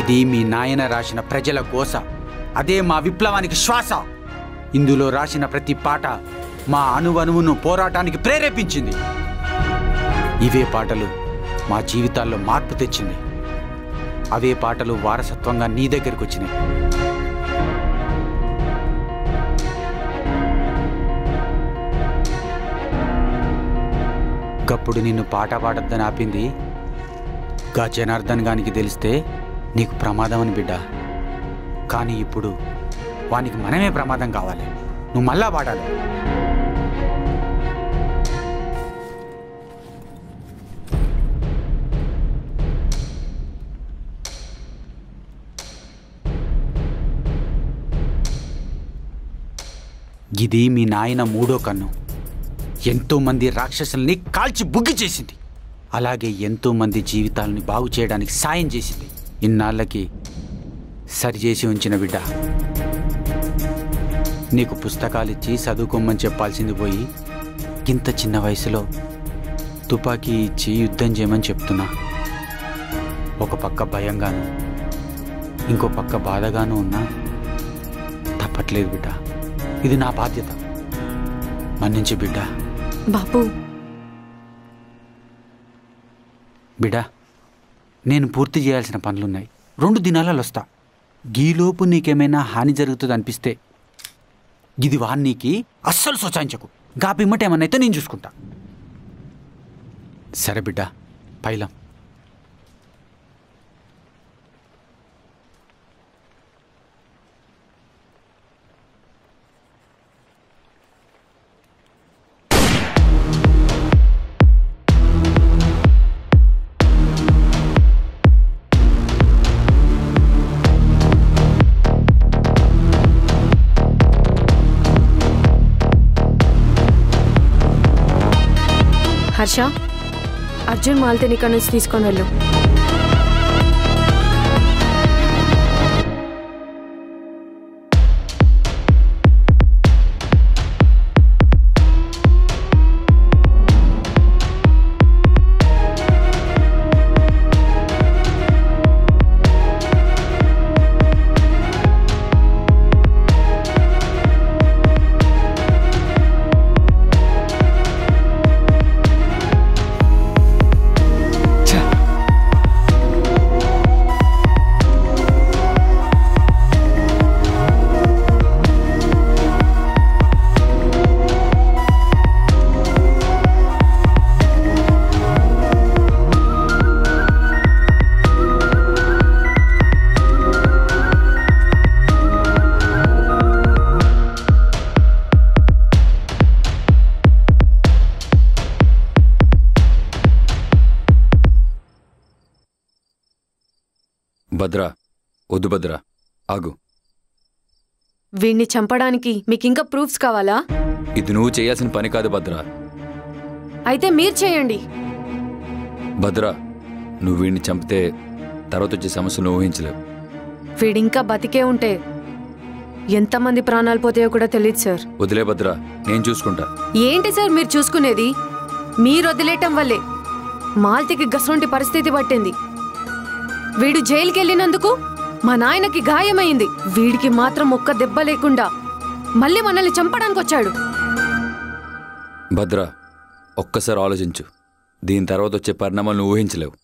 ఇది మీ నాయన రాసిన ప్రజల కోస, అదే మా విప్లవానికి శ్వాస. ఇందులో రాసిన ప్రతి పాట మా అణువణువును పోరాటానికి ప్రేరేపించింది. ఇవే పాటలు మా జీవితాల్లో మార్పు తెచ్చింది. అవే పాటలు వారసత్వంగా నీ దగ్గరికి వచ్చినాయి. గప్పుడు నిన్ను పాట పాడొద్దని ఆపింది గా జనార్దన్ గానికి తెలిస్తే నీకు ప్రమాదం అని బిడ్డ. కానీ ఇప్పుడు వానికి మనమే ప్రమాదం కావాలి. నువ్వు మళ్ళా పాడాలి. ఇది మీ నాయన మూడో కన్ను. ఎంతోమంది రాక్షసుల్ని కాల్చి బుగ్గి చేసింది. అలాగే ఎంతోమంది జీవితాలని బాగు చేయడానికి సాయం చేసింది. ఇన్నాళ్ళకి సరిచేసి ఉంచిన బిడ్డ. నీకు పుస్తకాలిచ్చి చదువుకోమని చెప్పాల్సింది పోయి ఇంత చిన్న వయసులో తుపాకీ ఇచ్చి యుద్ధం చేయమని చెప్తున్నా. ఒక పక్క భయంగాను ఇంకో పక్క బాధగాను ఉన్నా తప్పట్లేదు బిడ్డ. ఇది నా బాధ్యత. మన్నించి బిడ్డ. బాబు బిడ్డ, నేను పూర్తి చేయాల్సిన పనులున్నాయి. 2 దినాలలో వస్తా. గీలోపు నీకేమైనా హాని జరుగుతుంది అనిపిస్తే ఇది వాన్నీకి అస్సలు సోచాయించకు. గాపిమ్మటేమన్నైతే నేను చూసుకుంటా. సరే బిడ్డ, పైలం. హర్ష, అర్జున్ మాల్తేని ఇక్కడ నుంచి తీసుకొని వెళ్ళు. భద్రా, వద్దు భద్రా, ఆగు. వీణ్ణి చంపడానికి మీకింకా ప్రూఫ్స్ కావాలా? ఇది నువ్వు చేయాల్సిన పని కాదు భద్రా. అయితే మీరు చేయండి. భద్రా, నువ్వు వీడిని చంపితే తర్వాత వచ్చే సమస్యలు ఊహించలేవు. వీడింకా బతికే ఉంటే ఎంతమంది ప్రాణాలు పోతాయో కూడా తెలియదు సార్. వదిలే భద్రా, నేను చూసుకుంటా. ఏంటి సార్ మీరు చూసుకునేది? మీరు వదిలేయటం వల్లే మాల్తికి గసొంటి పరిస్థితి పట్టింది. వీడు జైలుకి వెళ్ళినందుకు మా నాయనకి గాయమైంది. వీడికి మాత్రం ఒక్క దెబ్బ లేకుండా మళ్ళీ మనల్ని చంపడానికి వచ్చాడు. భద్రా, ఒక్కసారి ఆలోచించు. దీని తర్వాత వచ్చే పరిణామాలను ఊహించలేవు.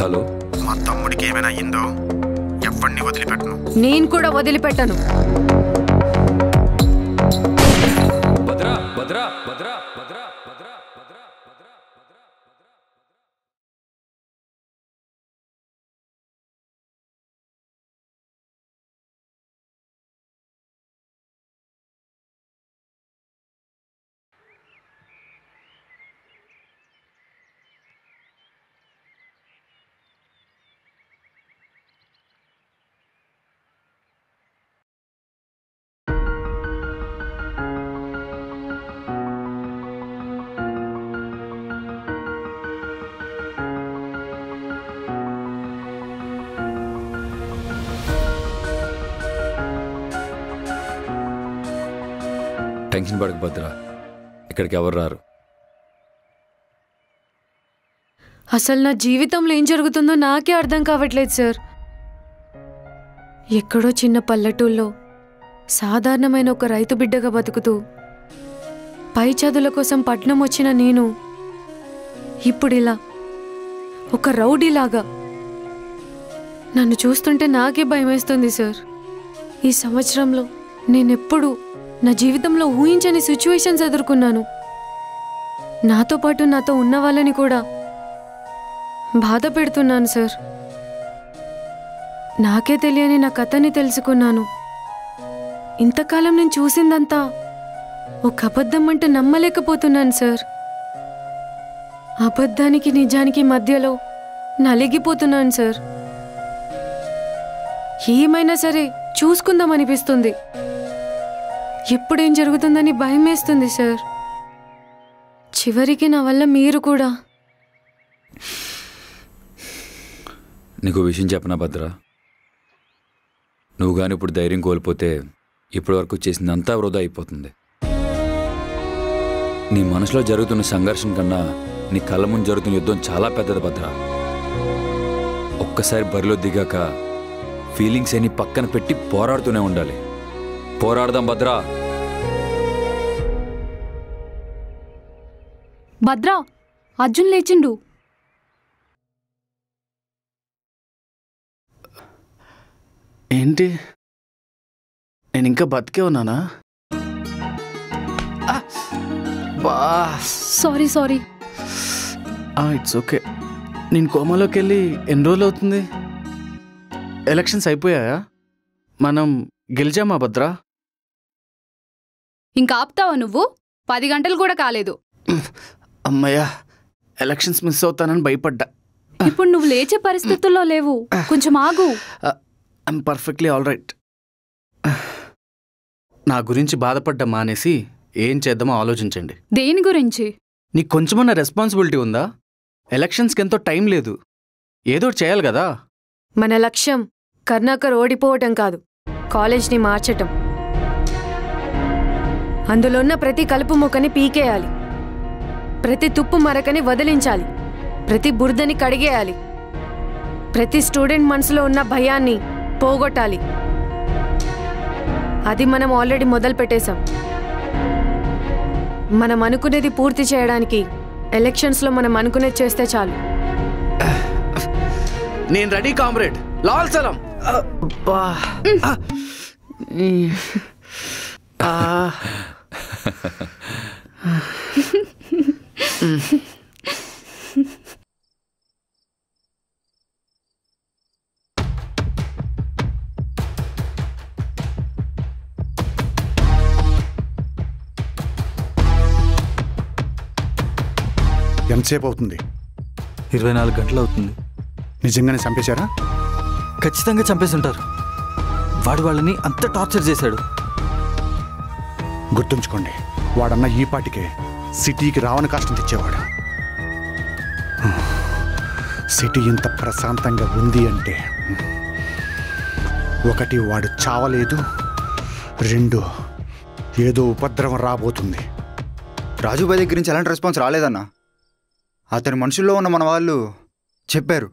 హలో, మా తమ్ముడికి ఏమైనా అయ్యిందో ఎవరిని వదిలిపెట్టను. నేను కూడా వదిలిపెట్టను. భద్రా, భద్రా, భద్రా, భద్రా, భద్రా, భద్రా, భద్రా. టెన్షన్ పడక భద్ర, ఇక్కడికి ఎవరు రారు. అసలు నా జీవితంలో ఏం జరుగుతుందో నాకే అర్థం కావట్లేదు సార్. ఎక్కడో చిన్న పల్లెటూళ్ళలో సాధారణమైన ఒక రైతు బిడ్డగా బతుకుతూ పై చదువుల కోసం పట్నం వచ్చిన నేను ఇప్పుడిలా ఒక రౌడీలాగా. నన్ను చూస్తుంటే నాకే భయమేస్తుంది సార్. ఈ సంవత్సరంలో నేనెప్పుడు నా జీవితంలో ఊహించని సిచ్యువేషన్స్ ఎదుర్కొన్నాను. నాతో పాటు నాతో ఉన్న వాళ్ళని కూడా బాధ పెడుతున్నాను సార్. నాకే తెలియని నా కథని తెలుసుకున్నాను. ఇంతకాలం నేను చూసిందంతా ఒక అబద్ధం అంటే నమ్మలేకపోతున్నాను సార్. అబద్ధానికి నిజానికి మధ్యలో నలిగిపోతున్నాను సార్. ఏమైనా సరే చూసుకుందామనిపిస్తుంది. ఎప్పుడేం జరుగుతుందని భయమేస్తుంది సార్. చివరికి నా వల్ల మీరు కూడా. నీకు విషయం చెప్పనా భద్ర, నువ్వు కానీ ఇప్పుడు ధైర్యం కోల్పోతే ఇప్పటి వరకు చేసిందంతా వృధా అయిపోతుంది. నీ మనసులో జరుగుతున్న సంఘర్షణ కన్నా నీ కళ్ళ ముందు జరుగుతున్న యుద్ధం చాలా పెద్దది భద్ర. ఒక్కసారి బరిలో దిగాక ఫీలింగ్స్ అని పక్కన పెట్టి పోరాడుతూనే ఉండాలి. పోరాడదాం భద్ర. భద్రా, అర్జున్ లేచిండు. ఏంటి, నేను ఇంకా బతికే ఉన్నానా? సారీ. It's okay. నేను కోమాలోకి వెళ్ళి ఎన్ని రోజులు అవుతుంది? ఎలక్షన్స్ అయిపోయాయా? మనం గెలిచామా భద్రా? ఇంకా ఆపుతావా నువ్వు? 10 గంటలు కూడా కాలేదు. అమ్మయ్యా, ఎలక్షన్స్ మిస్ అవుతానని భయపడ్డా. ఇప్పుడు నువ్వు లేచే పరిస్థితుల్లో లేవు, కొంచెం ఆగు. I'm perfectly all right. నా గురించి బాధపడ్డా మానేసి ఏం చేద్దామో ఆలోచించండి. దేని గురించి? నీకు కొంచెమన్నా రెస్పాన్సిబిలిటీ ఉందా? ఎలక్షన్స్కి ఎంతో టైం లేదు, ఏదో చేయాలి కదా. మన లక్ష్యం కర్ణాకర్ ఓడిపోవటం కాదు, కాలేజ్ని మార్చటం. అందులో ఉన్న ప్రతి కలుపు మొక్కని పీకేయాలి, ప్రతి తుప్పు మరకని వదిలించాలి, ప్రతి బురదని కడిగేయాలి, ప్రతి స్టూడెంట్ మనసులో ఉన్న భయాన్ని పోగొట్టాలి. అది మనం ఆల్రెడీ మొదలు పెట్టేశాం. మనం అనుకునేది పూర్తి చేయడానికి ఎలక్షన్స్లో మనం అనుకునేది చేస్తే చాలు. నేను రెడీ కామ్రేడ్. లాల్ సలాం. ఎంతసేపు అవుతుంది? 24 గంటలు అవుతుంది. నిజంగానే చంపేశారా? ఖచ్చితంగా చంపేసి ఉంటారు. వాడు వాళ్ళని అంత టార్చర్ చేశాడు. గుర్తుంచుకోండి, వాడన్న ఈ పాటికే సిటీకి రావని కష్టం తెచ్చేవాడు. సిటీ ఇంత ప్రశాంతంగా ఉంది అంటే 1 వాడు చావలేదు, 2 ఏదో ఉపద్రవం రాబోతుంది. రాజుబాయ్ దగ్గర నుంచి ఎలాంటి రెస్పాన్స్ రాలేదన్నా. అతని మనుషుల్లో ఉన్న మన వాళ్ళు చెప్పారు.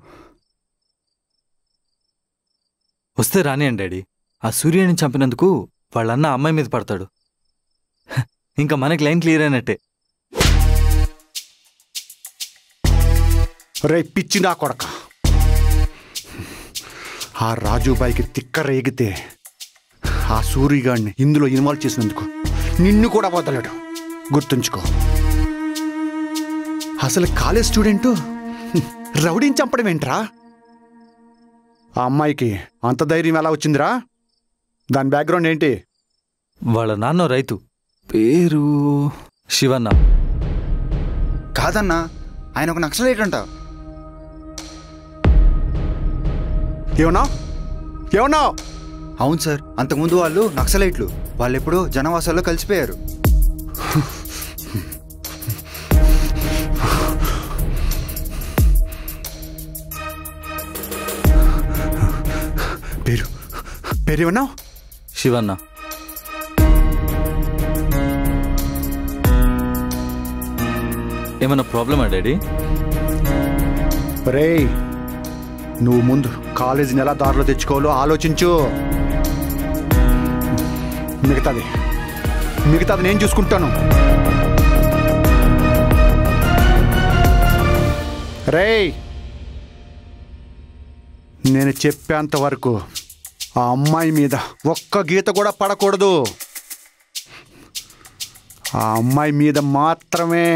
వస్తే రానియండి డాడీ. ఆ సూర్యుని చంపినందుకు వాళ్ళన్న అమ్మాయి మీద పడతాడు. ఇంకా మనకి లైన్ క్లియర్ అయినట్టే. రే పిచ్చిందా కొడక, ఆ రాజుబాయికి తిక్క రేగితే ఆ సూర్యగాడిని ఇందులో ఇన్వాల్వ్ చేసినందుకు నిన్ను కూడా వదలడు. గుర్తుంచుకో. అసలు కాలేజ్ స్టూడెంటు రౌడీని చంపడం ఏంట్రా? ఆ అమ్మాయికి అంత ధైర్యం ఎలా వచ్చిందిరా? దాని బ్యాక్గ్రౌండ్ ఏంటి? వాళ్ళ నాన్న రైతు, పేరు శివన్న. కాదన్నా, ఆయన ఒక నక్సలైట్ అంట. ఏమన్నా? అవును సార్, అంతకుముందు వాళ్ళు నక్సలైట్లు. వాళ్ళు ఎప్పుడో జనవాసాల్లో కలిసిపోయారు. పేరు ఏమన్నావు? శివన్న. ఏమైనా ప్రాబ్లమా డాడీ? రేయ్, నువ్వు ముందు కాలేజీని ఎలా దారిలో తెచ్చుకోవాలో ఆలోచించు. మిగతాది నేను చూసుకుంటాను. రేయ్, నేను చెప్పేంత వరకు ఆ అమ్మాయి మీద ఒక్క గీత కూడా పడకూడదు. ఆ అమ్మాయి మీద మాత్రమే.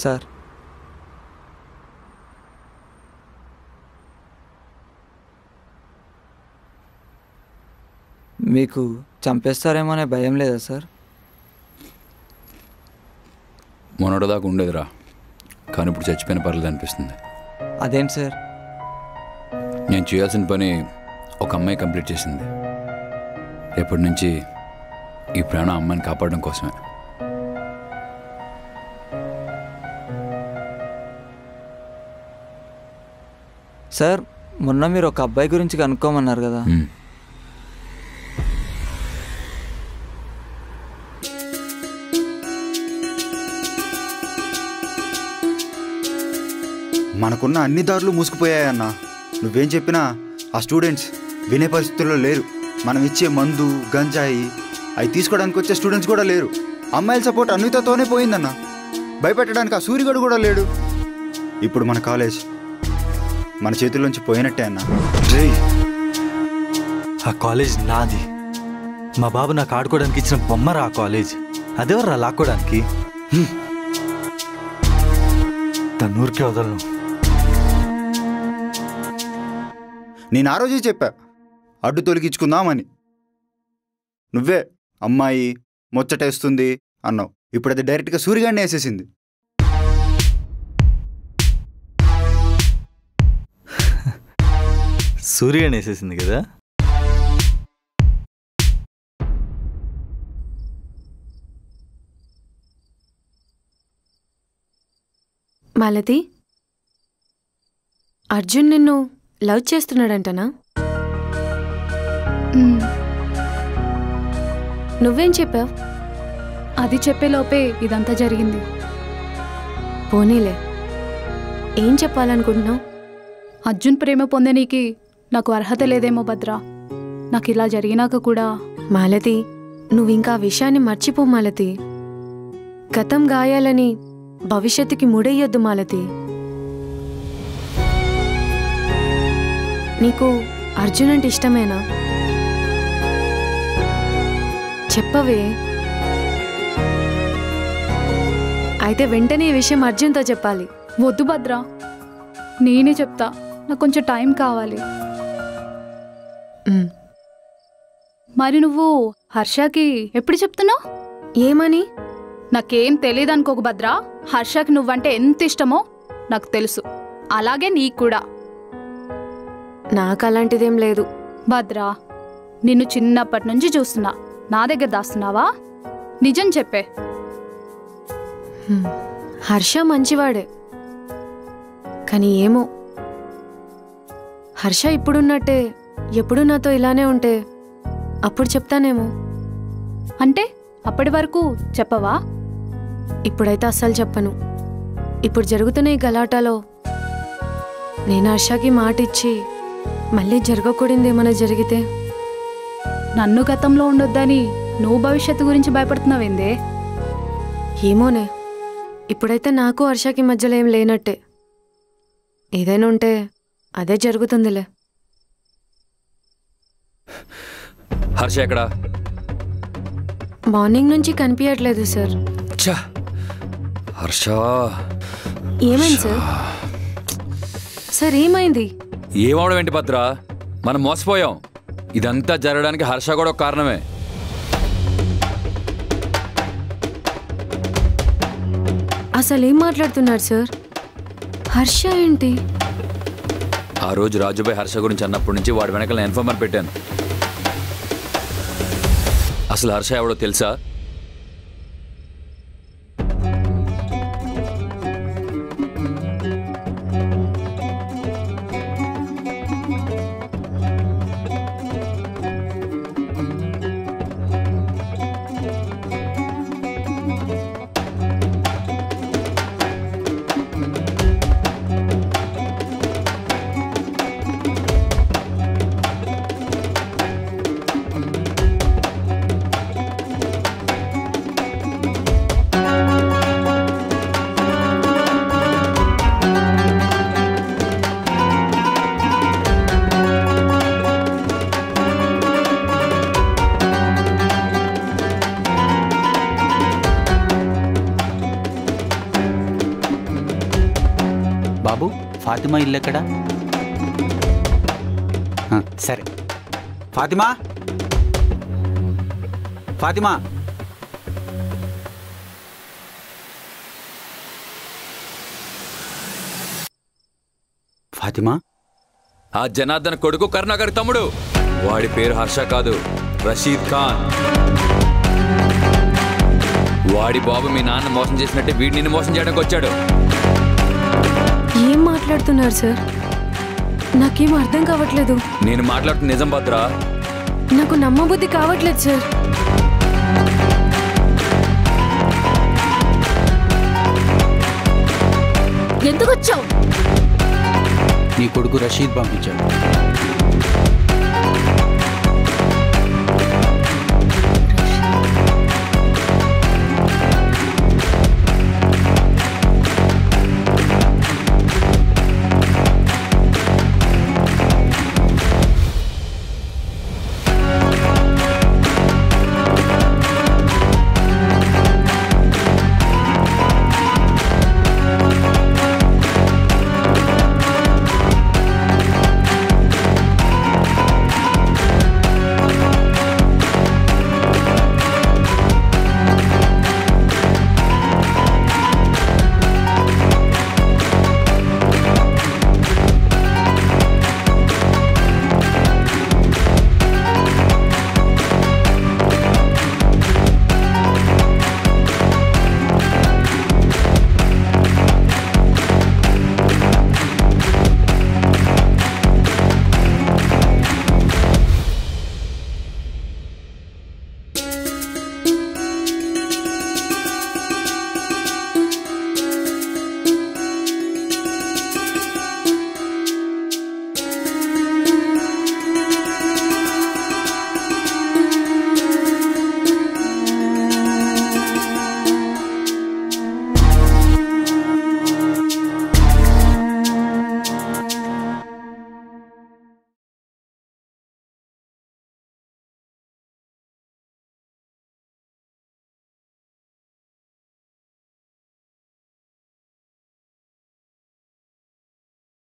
సార్, మీకు చంపేస్తారేమో అనే భయం లేదా సార్? మొన్నటిదాకా ఉండేదిరా, కానీ ఇప్పుడు చచ్చిపోయిన పర్లేదు అనిపిస్తుంది. అదేంటి సార్? నేను చేయాల్సిన పని ఒక అమ్మాయి కంప్లీట్ చేసింది. రేపటి నుంచి ఈ ప్రాణం అమ్మాయిని కాపాడడం కోసమే. సార్, మొన్న మీరు ఒక అబ్బాయి గురించి కనుక్కోమన్నారు కదా. మనకున్న అన్ని దారులు మూసుకుపోయాయన్నా. నువ్వేం చెప్పినా ఆ స్టూడెంట్స్ వినే పరిస్థితుల్లో లేరు. మనం ఇచ్చే మందు, గంజాయి అవి తీసుకోవడానికి వచ్చే స్టూడెంట్స్ కూడా లేరు. అమ్మాయిల సపోర్ట్ అన్వితతోనే పోయిందన్న. భయపెట్టడానికి ఆ సూర్యగడు కూడా లేడు. ఇప్పుడు మన కాలేజ్ మన చేతుల్లోంచి పోయినట్టే అన్న. ఆ కాలేజ్ నాది. మా బాబు నాకు ఆడుకోవడానికి ఇచ్చిన బొమ్మరా ఆ కాలేజ్. అదేవర్రా లాక్కోవడానికి. తన్నూరికే వదలను. నేను ఆ రోజే చెప్పా అడ్డు తొలగించుకుందామని. నువ్వే అమ్మాయి ముచ్చటేస్తుంది అన్నావు. ఇప్పుడు అది డైరెక్ట్గా సూర్యగాడిని వేసేసింది. సూర్యని వేసేసింది కదా. మాలతి, అర్జున్ నిన్ను లవ్ చేస్తున్నాడంటనా? నువ్వేం చెప్పావు? అది చెప్పేలోపే ఇదంతా జరిగింది. పోనీలే, ఏం చెప్పాలనుకుంటున్నావు? అర్జున్ ప్రేమ పొందనీకి నాకు అర్హత లేదేమో భద్రా. నాకు ఇలా జరిగినాక కూడా. మాలతి, నువ్వింకా విషయాన్ని మర్చిపో మాలతి. గతం గాయాలని భవిష్యత్తుకి ముడయ్యొద్దు మాలతి. నీకు అర్జున్ అంటే ఇష్టమేనా? చెప్పవే. అయితే వెంటనే ఈ విషయం అర్జున్తో చెప్పాలి. వద్దు భద్రా, నేనే చెప్తా. నాకు కొంచెం టైం కావాలి. మరి నువ్వు హర్షకి ఎప్పుడు చెప్తున్నావు? ఏమని? నాకేం తెలియదు అనుకోకు భద్రా. హర్షకి నువ్వంటే ఎంత ఇష్టమో నాకు తెలుసు. అలాగే నీకు కూడా. నాకు అలాంటిదేం లేదు భద్రా. నిన్ను చిన్నప్పటి నుంచి చూస్తున్నా. నా దగ్గర దాస్తున్నావా? నిజం చెప్పే. హర్ష మంచివాడే, కానీ ఏమో, హర్ష ఇప్పుడున్నట్టే ఎప్పుడు నాతో ఇలానే ఉంటే అప్పుడు చెప్తానేమో. అంటే అప్పటి వరకు చెప్పవా? ఇప్పుడైతే అస్సలు చెప్పను. ఇప్పుడు జరుగుతున్న ఈ గలాటాలో నేను హర్షకి మాట ఇచ్చి మళ్ళీ జరగకూడదు ఏమైనా జరిగితే? నన్ను గతంలో ఉండొద్దని నువ్వు భవిష్యత్తు గురించి భయపడుతున్నావేందే? ఏమోనే, ఇప్పుడైతే నాకు హర్షకి మధ్యలో ఏం లేనట్టే. ఏదైనా ఉంటే అదే జరుగుతుందిలే. హర్ష ఎక్కడా? మార్నింగ్ నుంచి కనిపించట్లేదు సార్. హర్ష ఏమైంది సార్? సార్ ఏమైంది? ఏమవడం ఏంటి భద్ర? మనం మోసపోయాం. ఇదంతా జరగడానికి హర్ష కూడా ఒక కారణమే. అసలు ఏం మాట్లాడుతున్నారు సార్? హర్ష ఏంటి? ఆ రోజు రాజుబాయ్ హర్ష గురించి అన్నప్పటి నుంచి వాడి వెనకాల నేను ఇన్ఫార్మర్ పెట్టాను. అసలు హర్ష ఎవడో తెలుసా? ఫాతిమా ఇల్లు ఎక్కడ? సరే, ఫాతిమా, ఫాతిమా. ఫాతిమా, ఆ జనార్దన్ కొడుకు కరుణాకర్ తమ్ముడు. వాడి పేరు హర్ష కాదు, రషీద్ ఖాన్. వాడి బాబు మీ నాన్న మోసం చేసినట్టే వీడి నిన్ను మోసం చేయడానికి వచ్చాడు. ఏం మాట్లాడుతున్నారు సార్? నాకేం అర్థం కావట్లేదు. నేను మాట్లాడుతున్న నిజం భద్రా. నాకు నమ్మబుద్ధి కావట్లేదు సార్. ఎందుకు వచ్చావు? నీ కొడుకు రషీద్ పంపించాడు.